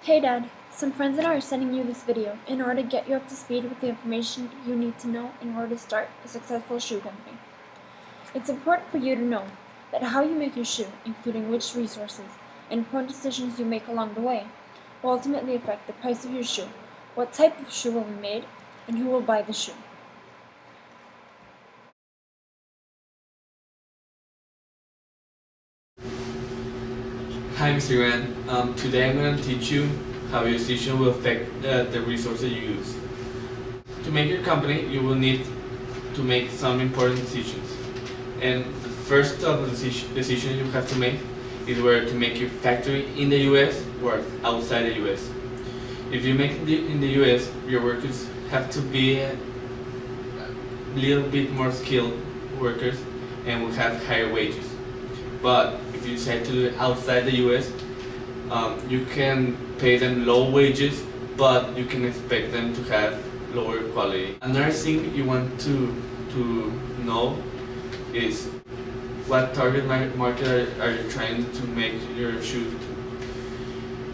Hey Dad, some friends and I are sending you this video in order to get you up to speed with the information you need to know in order to start a successful shoe company. It's important for you to know that how you make your shoe, including which resources and important decisions you make along the way, will ultimately affect the price of your shoe, what type of shoe will be made, and who will buy the shoe. Hi, Mr. Grant. Today I'm going to teach you how your decision will affect the resources you use. To make your company, you will need to make some important decisions. And the first of the decision you have to make is whether to make your factory in the US or outside the US. If you make it in the US, your workers have to be a little bit more skilled workers and will have higher wages. But if you decide to do it outside the US, you can pay them low wages, but you can expect them to have lower quality. Another thing you want to know is what target market are you trying to make your shoe to.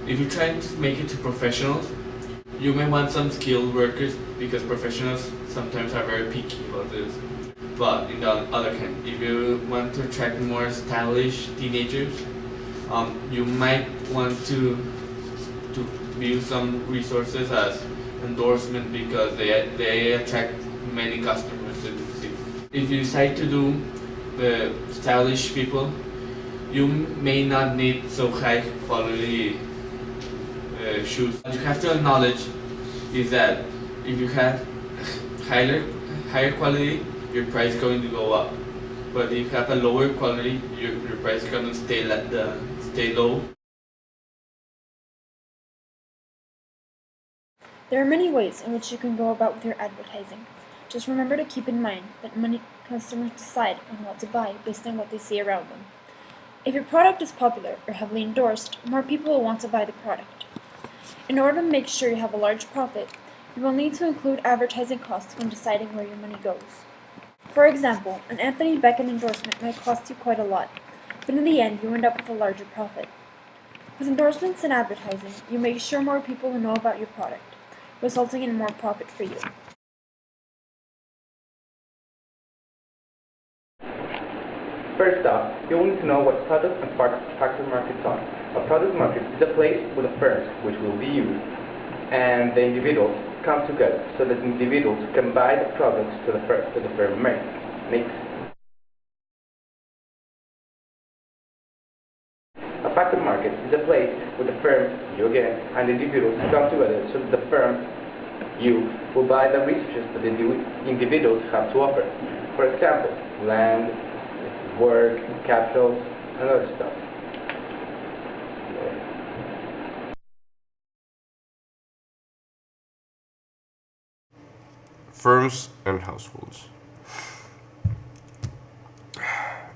If you're trying to make it to professionals, you may want some skilled workers because professionals sometimes are very picky about this. But on the other hand, if you want to attract more stylish teenagers, you might want to view some resources as endorsement because they attract many customers. If you decide to do the stylish people, you may not need so high quality shoes. What you have to acknowledge is that if you have higher quality, your price is going to go up. But if you have a lower quality, your price is going to stay low. There are many ways in which you can go about with your advertising. Just remember to keep in mind that many customers decide on what to buy based on what they see around them. If your product is popular or heavily endorsed, more people will want to buy the product. In order to make sure you have a large profit, you will need to include advertising costs when deciding where your money goes. For example, an Anthony Beckett endorsement might cost you quite a lot, but in the end you end up with a larger profit. With endorsements and advertising, you make sure more people will know about your product, resulting in more profit for you. First off, you will need to know what product and factor markets are. A product market is a place where the firms which will be used and the individuals come together so that individuals can buy the products to the firm makes. A factor market is a place where the firm, you again, and the individuals come together so that the firm, you, will buy the resources that the individuals have to offer. For example, land, work, capital, and other stuff. Firms and households.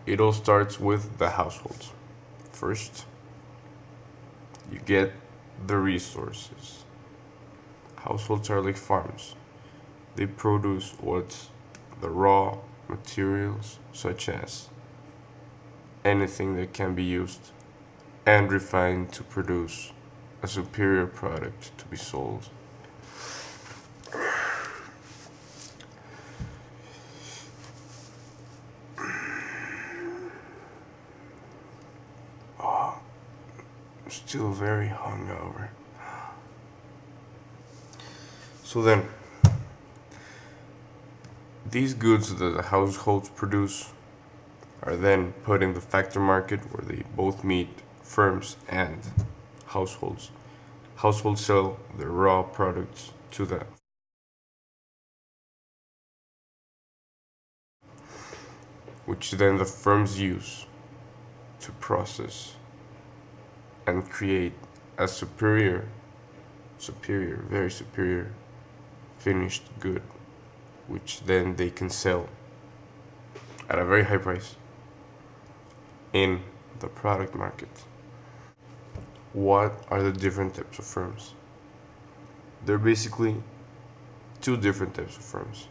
It all starts with the households. First, you get the resources. Households are like farms. They produce what's the raw materials, such as anything that can be used and refined to produce a superior product to be sold. Still very hungover. So then, these goods that the households produce are then put in the factor market where they both meet firms and households. Households sell their raw products to them. Which then the firms use to process and create a very superior finished good, which then they can sell at a very high price in the product market. What are the different types of firms? There are basically two different types of firms: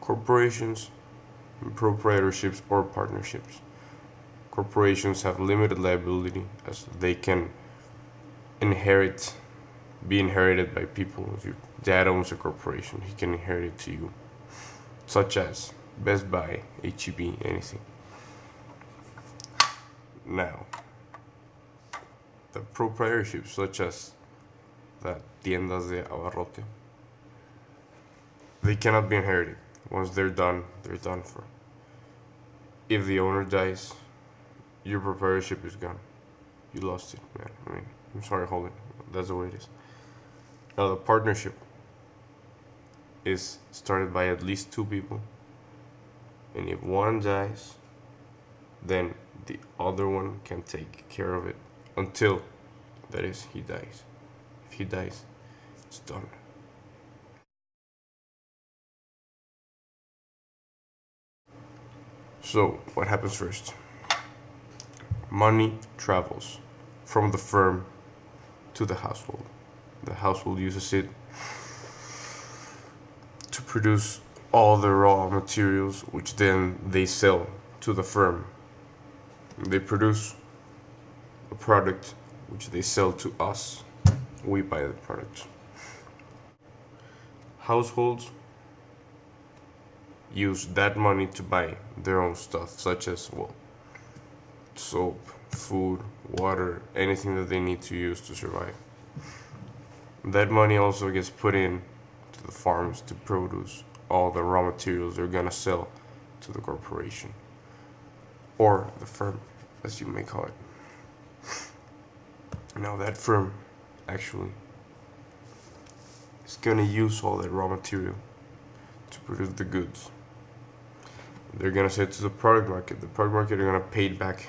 corporations and proprietorships or partnerships. Corporations have limited liability as they can be inherited by people. If your dad owns a corporation, he can inherit it to you, such as Best Buy, H-E-B, anything. Now, the proprietorships, such as the tiendas de abarrote, they cannot be inherited. Once they're done for. If the owner dies, your proprietorship is gone. You lost it, man. I mean, I'm sorry, Holden. That's the way it is. Now, the partnership is started by at least 2 people. And if one dies, then the other one can take care of it until, that is, he dies. If he dies, it's done. So, what happens first? Money travels from the firm to the household. The household uses it to produce all the raw materials, which then they sell to the firm. They produce a product which they sell to us. We buy the product. Households use that money to buy their own stuff, such as, well, soap, food, water, anything that they need to use to survive. That money also gets put in to the farms to produce all the raw materials they're gonna sell to the corporation, or the firm, as you may call it. Now that firm actually is gonna use all that raw material to produce the goods. They're gonna sell it to the product market. The product market are gonna pay it back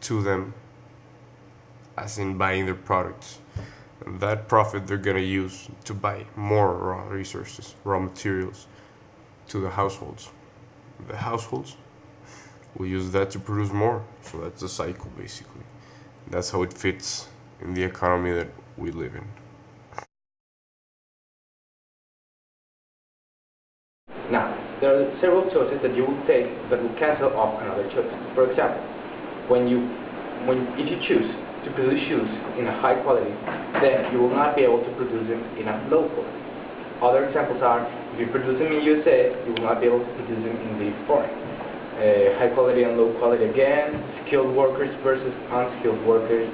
to them, as in buying their products. And that profit they're gonna use to buy more raw resources, raw materials, to the households. The households will use that to produce more. So that's the cycle, basically. That's how it fits in the economy that we live in. Now, there are several choices that you will take that will cancel off another choice. For example, if you choose to produce shoes in a high quality, then you will not be able to produce them in a low quality. Other examples are, if you produce them in USA, you will not be able to produce them in the foreign. High quality and low quality again, skilled workers versus unskilled workers.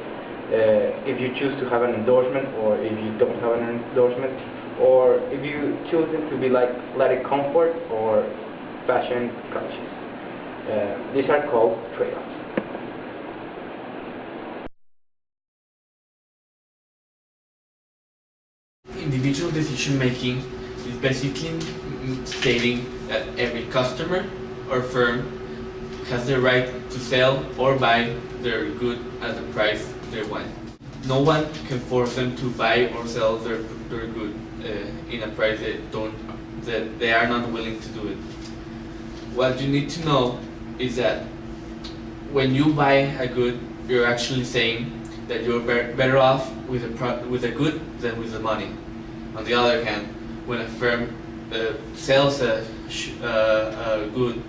If you choose to have an endorsement, or if you don't have an endorsement, or if you choose them to be like athletic comfort or fashion conscious. These are called trade-offs. Individual decision making is basically stating that every customer or firm has the right to sell or buy their good at the price they want. No one can force them to buy or sell their good in a price that they are not willing to do it. What you need to know is that when you buy a good, you're actually saying that you're better off with a good than with the money. On the other hand, when a firm sells a good,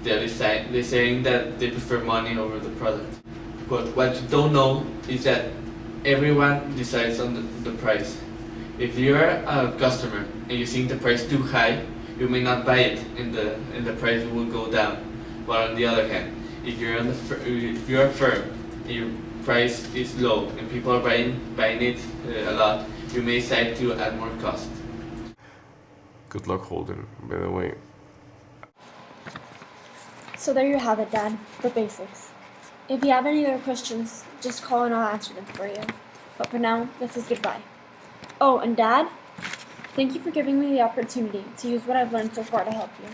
they're saying that they prefer money over the product. But what you don't know is that everyone decides on the price. If you're a customer and you think the price too high, you may not buy it, and the price will go down. But on the other hand, if you're a firm and your price is low and people are buying it a lot, you may decide to add more cost. Good luck, Holden, by the way. So there you have it, Dad, the basics. If you have any other questions, just call and I'll answer them for you. But for now, this is goodbye. Oh, and Dad, thank you for giving me the opportunity to use what I've learned so far to help you.